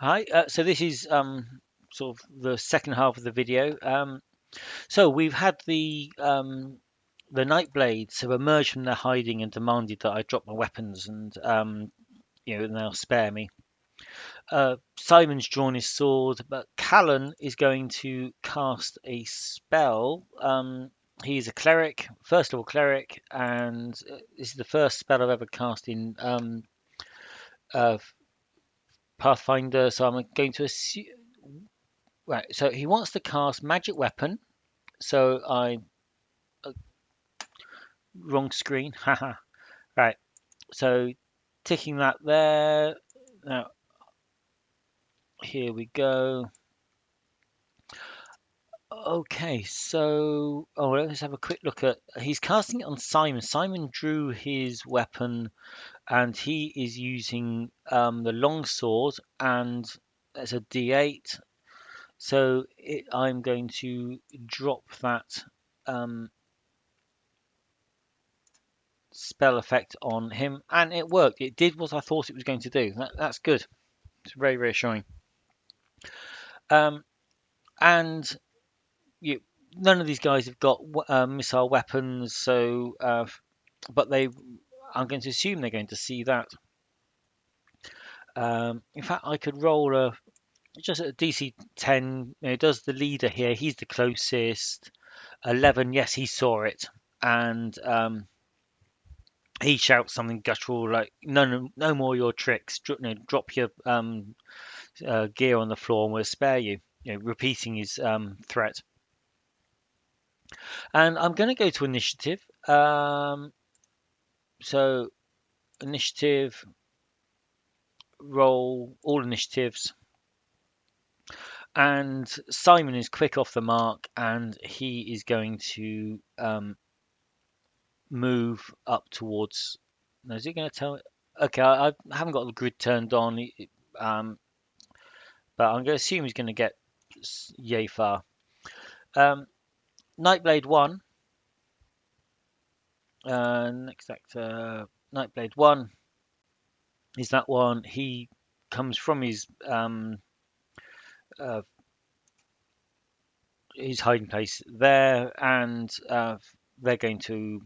Hi, so this is sort of the second half of the video. So we've had the Nightblades have emerged from their hiding and demanded that I drop my weapons and now spare me. Simon's drawn his sword, but Callan is going to cast a spell. He's a cleric, first level cleric, and this is the first spell I've ever cast in uh, Pathfinder. So I'm going to assume. Right, so he wants to cast magic weapon. So I wrong screen. Haha. Right. So ticking that there. Now here we go. Okay, so let's have a quick look at. He's casting it on Simon. Simon drew his weapon, and he is using the long sword, and it's a D8. So I'm going to drop that um, spell effect on him, and it worked. It did what I thought it was going to do. That's good. It's very reassuring. Um, and you, none of these guys have got missile weapons, so but I'm going to assume they're going to see that. In fact, I could roll just a DC 10. Does the leader here? He's the closest. 11. Yes, he saw it, and he shouts something guttural like, "No more your tricks. Drop your gear on the floor and we'll spare you." Repeating his threat. And I'm going to go to initiative. So initiative, roll all initiatives, and Simon is quick off the mark, and he is going to move up towards. No, is he going to tell me? Okay, I haven't got the grid turned on, um, but I'm going to assume he's going to get yay far. Um, Nightblade 1. Next actor, Nightblade 1 is that one. He comes from uh, his hiding place there, and they're going to.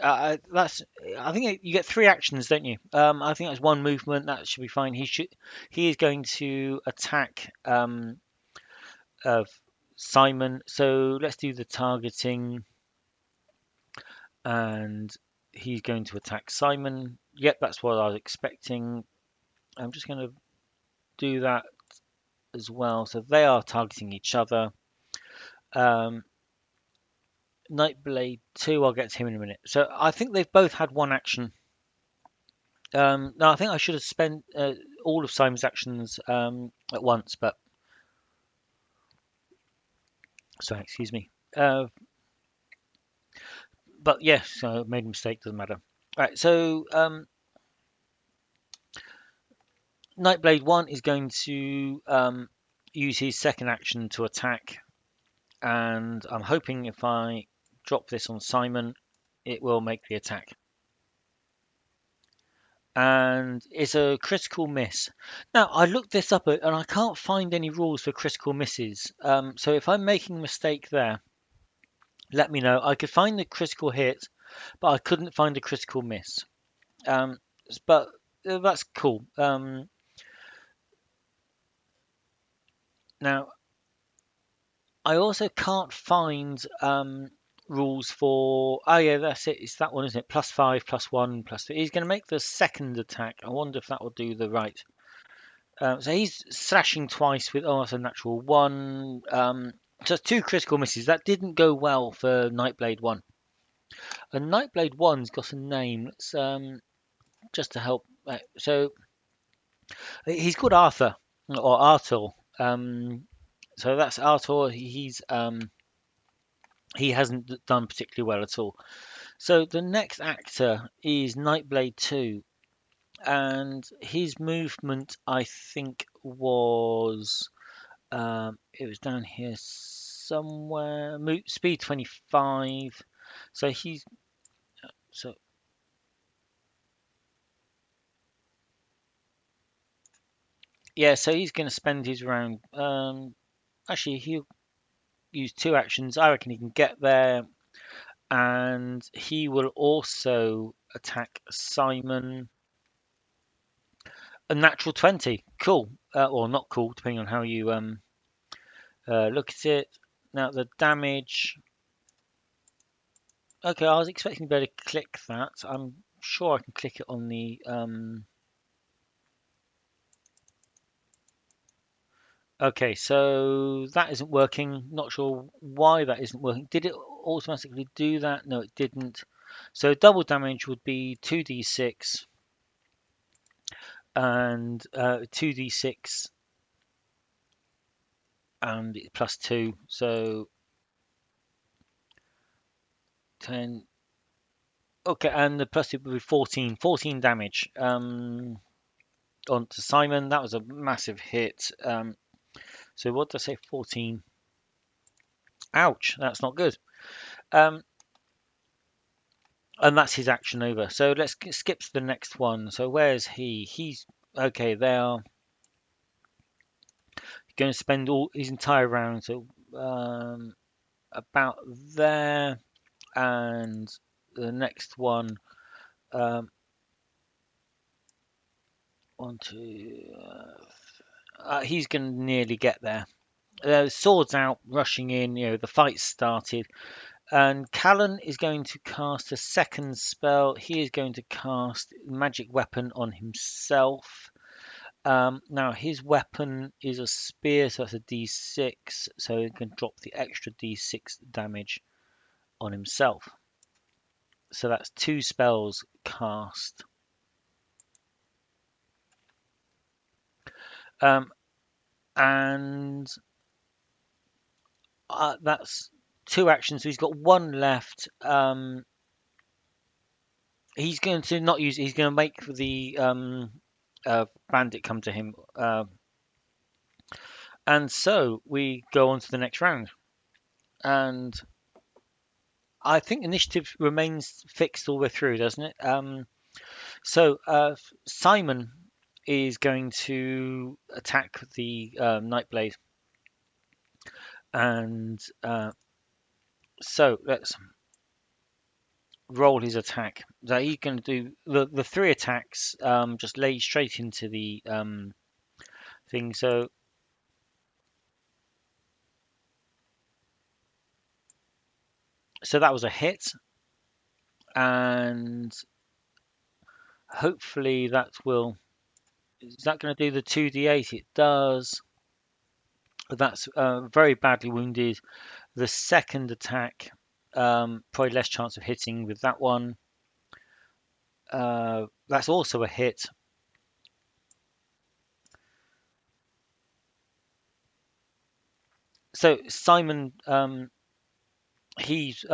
That's. I think you get three actions, don't you? I think that's one movement. That should be fine. He is going to attack uh, Simon. So let's do the targeting, and he's going to attack Simon. Yep, that's what I was expecting. I'm just going to do that as well. So they are targeting each other. Um, Nightblade 2, I'll get to him in a minute. So I think they've both had one action. No, I think I should have spent all of Simon's actions at once, but sorry, excuse me. But yes, so I made a mistake, doesn't matter. All right, so Nightblade 1 is going to use his second action to attack, and I'm hoping if I drop this on Simon, it will make the attack. And it's a critical miss. Now, I looked this up and I can't find any rules for critical misses. So if I'm making a mistake there, let me know. I could find the critical hit, but I couldn't find a critical miss. Um, but that's cool. Now, I also can't find rules for. Oh yeah, that's it. It's that one, isn't it? +5, +1, +3. He's going to make the second attack. I wonder if that will do the right. So he's slashing twice with. Oh, that's a natural one. So two critical misses. That didn't go well for Nightblade 1. And Nightblade 1's got a name. Let's just to help. So he's called Arthur or Arthur. So that's Arthur. He hasn't done particularly well at all. So the next actor is Nightblade 2, and his movement I think was it was down here somewhere. Speed 25. So he's so Yeah, so he's going to spend his round. Actually, he'll use two actions. I reckon he can get there, and he will also attack Simon. A natural 20. Cool. Or not cool, depending on how you look at it. Now the damage. Okay, I was expecting to be able to click that. I'm sure I can click it on the. Okay, so that isn't working. Not sure why that isn't working. Did it automatically do that? No, it didn't. So double damage would be 2d6 and 2d6 and plus 2. So 10. Okay, and the plus 2 would be 14. 14 damage onto Simon. That was a massive hit. So what did I say? 14. Ouch, that's not good. Um, and that's his action over. So let's skip to the next one. So where's he? He's okay. They are going to spend all his entire round. So about there, and the next one. Um, one, two. He's going to nearly get there. Swords out, rushing in. You know the fight's started. And Kallen is going to cast a second spell. He is going to cast magic weapon on himself. Now his weapon is a spear, so that's a d6. So he can drop the extra d6 damage on himself. So that's two spells cast. Um, and that's two actions. So he's got one left. He's going to not use. He's going to make the bandit come to him. And so we go on to the next round. And I think initiative remains fixed all the way through, doesn't it? So Simon is going to attack the Nightblade. And so let's roll his attack. So he's going to do the three attacks, just lay straight into the thing. So that was a hit, and hopefully that will. Is that going to do the 2d8? It does. That's very badly wounded. The second attack, probably less chance of hitting with that one. That's also a hit. So Simon, he's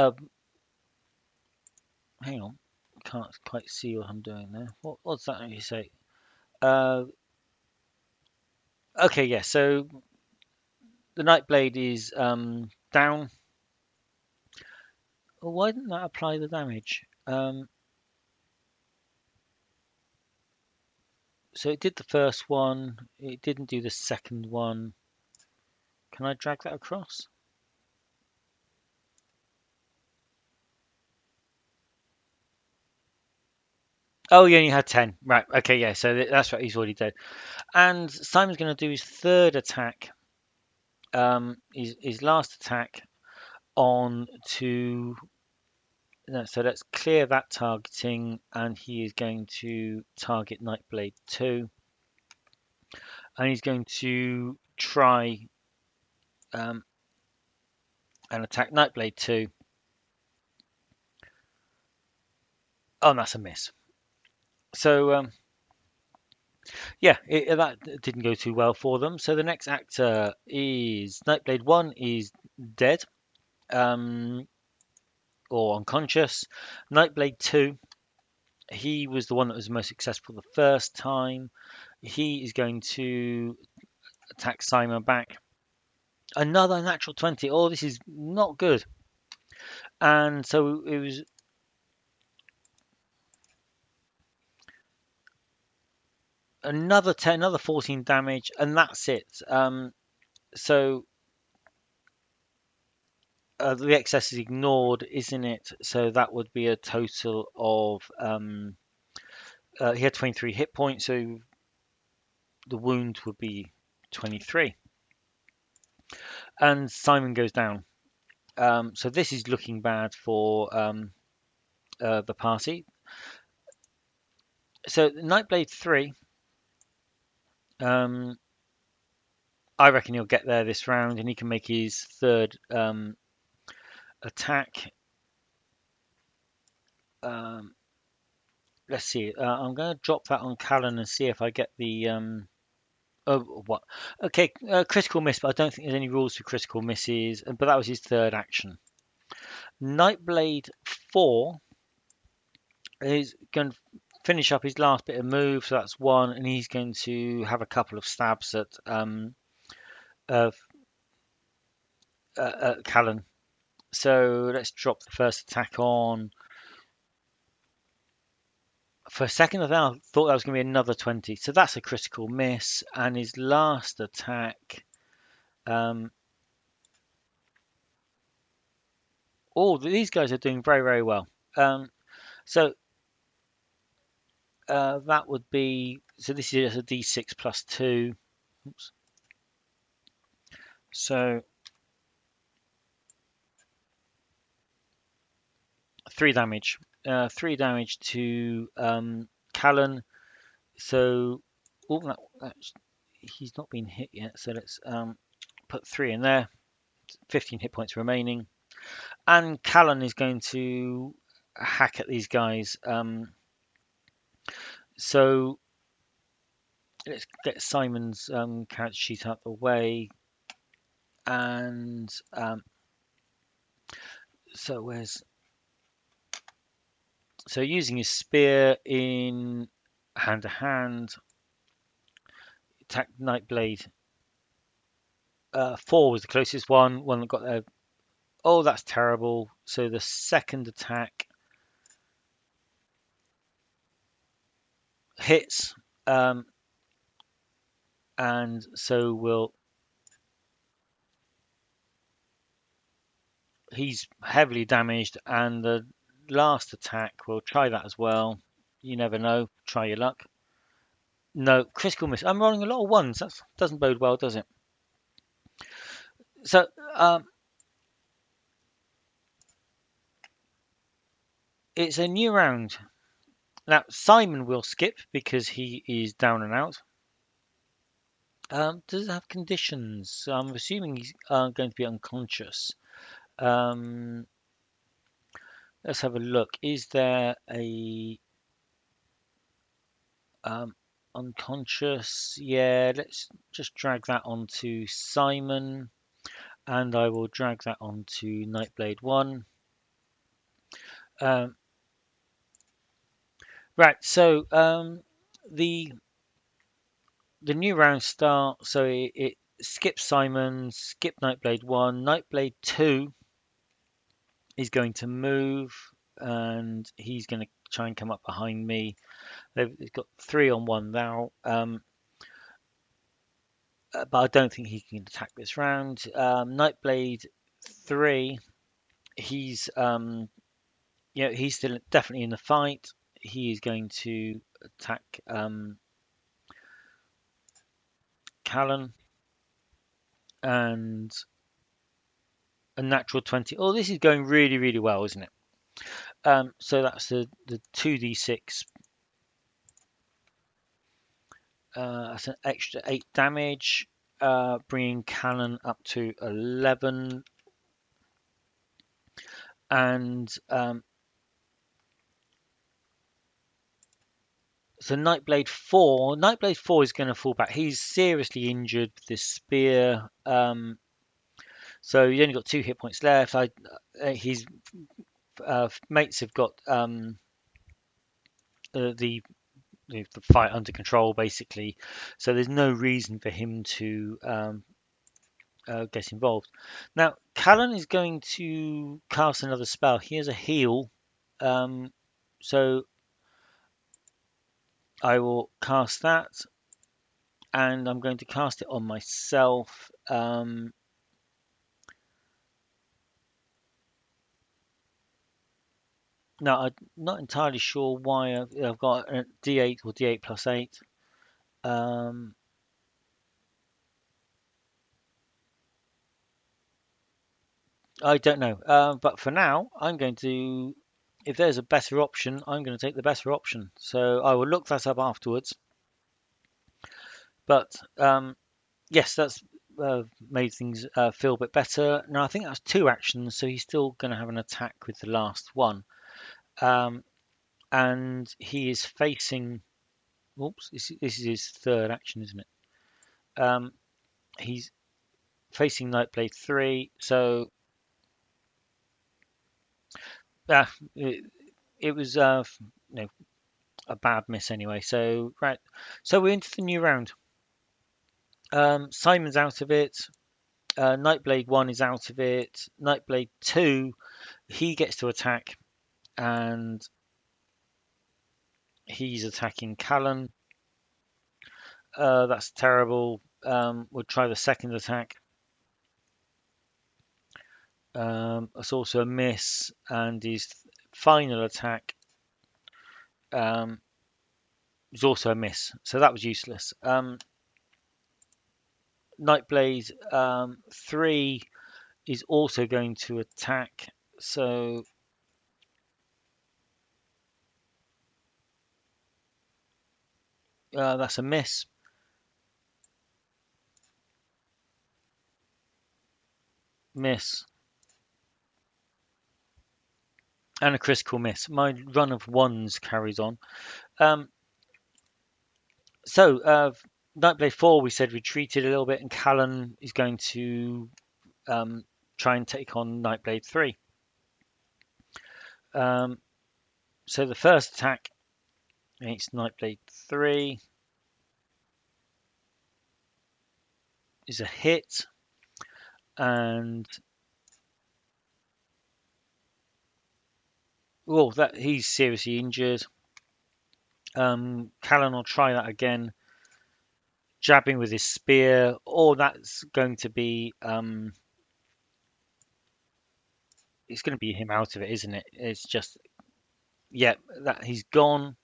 hang on, can't quite see what I'm doing there. What's that you say? Uh, okay, yeah. So the Nightblade is down. Well, why didn't that apply the damage? So it did the first one. It didn't do the second one. Can I drag that across? Oh, you only had 10. Right. Okay. Yeah. So that's right. He's already dead. And Simon's going to do his third attack. His last attack on to. No, so let's clear that targeting, and he is going to target Nightblade 2, and he's going to try and attack Nightblade 2. Oh, and that's a miss. So yeah, that didn't go too well for them. So the next actor is Nightblade 1 is dead, or unconscious. Nightblade 2, he was the one that was most successful the first time. He is going to attack Simon back. Another natural 20. Oh, this is not good. And so it was. another 10, another 14 damage, and that's it. So the excess is ignored, isn't it? So that would be a total of he had 23 hit points, so the wound would be 23. And Simon goes down. So this is looking bad for the party. So Nightblade 3, I reckon he'll get there this round, and he can make his third attack. Um, let's see. I'm going to drop that on Kallen and see if I get the oh, what? Okay, critical miss, but I don't think there's any rules for critical misses. But that was his third action. Nightblade 4 is going to finish up his last bit of move, so that's one, and he's going to have a couple of stabs at uh, Kallen. So let's drop the first attack on. For a second, I thought that was going to be another 20. So that's a critical miss. And his last attack. Oh, these guys are doing very, very well. So that would be. So this is a d6 plus 2. Oops. So 3 damage. 3 damage to Kallen. So oh, he's not been hit yet. So let's put 3 in there. 15 hit points remaining. And Kallen is going to hack at these guys. So let's get Simon's character sheet out the way. And so using his spear in hand to hand, attack Nightblade. 4 was the closest one. One that got there. Oh, that's terrible. So the second attack hits, and so he's heavily damaged, and the last attack will try that as well. You never know. Try your luck. No, critical miss. I'm rolling a lot of ones. That doesn't bode well, does it? So it's a new round. Now Simon will skip because he is down and out. Does it have conditions? I'm assuming he's going to be unconscious. Let's have a look. Is there a unconscious? Yeah, let's just drag that onto Simon, and I will drag that onto Nightblade 1. Right, so the new round starts. So it skips Simon, skip Nightblade 1, Nightblade 2 is going to move, and he's going to try and come up behind me. They've got 3 on 1 now, but I don't think he can attack this round. Nightblade 3, he's he's still definitely in the fight. He is going to attack Kallen, and a natural 20. Oh, this is going really, really well, isn't it? So that's the 2d6. That's an extra 8 damage, bringing Kallen up to 11. And so Nightblade 4 is going to fall back. He's seriously injured with this spear. So he's only got 2 hit points left. His mates have got the fight under control, basically. So there's no reason for him to get involved. Now, Kallen is going to cast another spell. He has a heal. So I will cast that. and I'm going to cast it on myself. Now, I'm not entirely sure why I've got a D8 or D8 plus 8. Um, I don't know. But for now, I'm going to, if there's a better option, I'm going to take the better option. So I will look that up afterwards. But yes, that's made things feel a bit better. Now, I think that's 2 actions, so he's still going to have an attack with the last one. Um, and he is facing. Oops, this is his 3rd action, isn't it? He's facing Nightblade 3, so it, it was you know, a bad miss anyway. So right, so we're into the new round. Simon's out of it. Nightblade 1 is out of it. Nightblade 2, he gets to attack, and he's attacking Kallen. That's terrible. We'll try the 2nd attack. It's also a miss, and his final attack is also a miss. So that was useless. Nightblade 3 is also going to attack. So that's a miss. Miss. And a critical miss. My run of 1s carries on. Um, so Nightblade 4, we said retreated a little bit, and Callan is going to try and take on Nightblade 3. So the first attack against Nightblade 3 is a hit, and that he's seriously injured. Callan will try that again, jabbing with his spear. That's going to be it's going to be him out of it, isn't it? It's just that he's gone.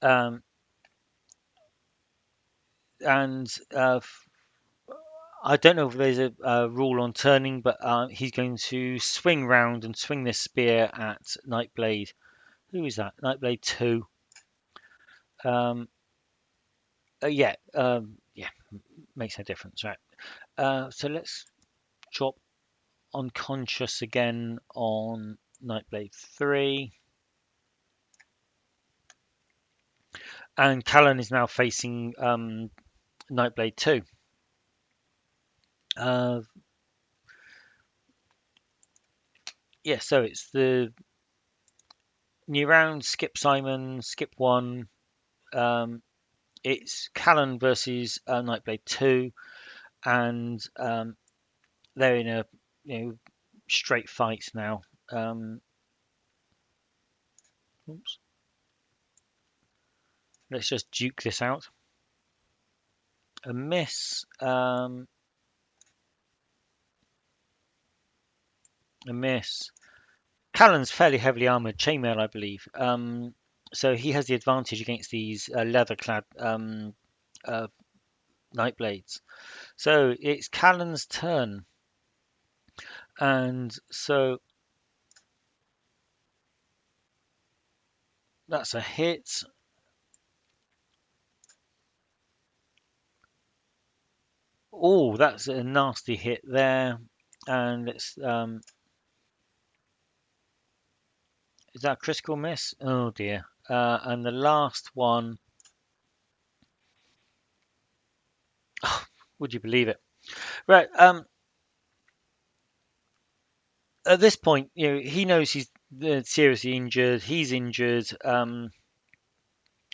Um, and I don't know if there's a rule on turning, but he's going to swing round and swing this spear at Nightblade. Who is that? Nightblade 2. Um, yeah, makes no difference, right? So let's drop unconscious again on Nightblade 3. And Callan is now facing Nightblade 2. Uh, so it's the new round. Skip Simon, skip 1. It's Callan versus Nightblade 2, and they're in a straight fight now. Oops. Let's just duke this out. A miss. A miss. Callan's fairly heavily armored, chainmail, I believe. So he has the advantage against these leather-clad Nightblades. So it's Callan's turn, and so that's a hit. Oh, that's a nasty hit there, and it's is that a critical miss? Oh dear. And the last one, would you believe it? Right. At this point, he knows he's seriously injured. He's injured.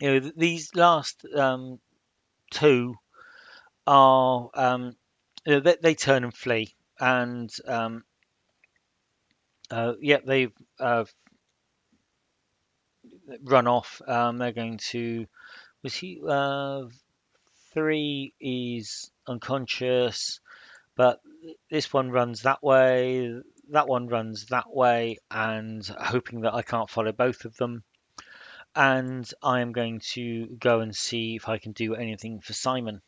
These last 2 are they turn and flee, and they've run off. They're going to. Was he? 3 is unconscious, but this one runs that way, that one runs that way, and hoping that I can't follow both of them. And I am going to go and see if I can do anything for Simon.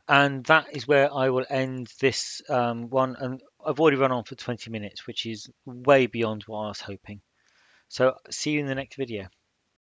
And that is where I will end this one. And I've already run on for 20 minutes, which is way beyond what I was hoping. So see you in the next video.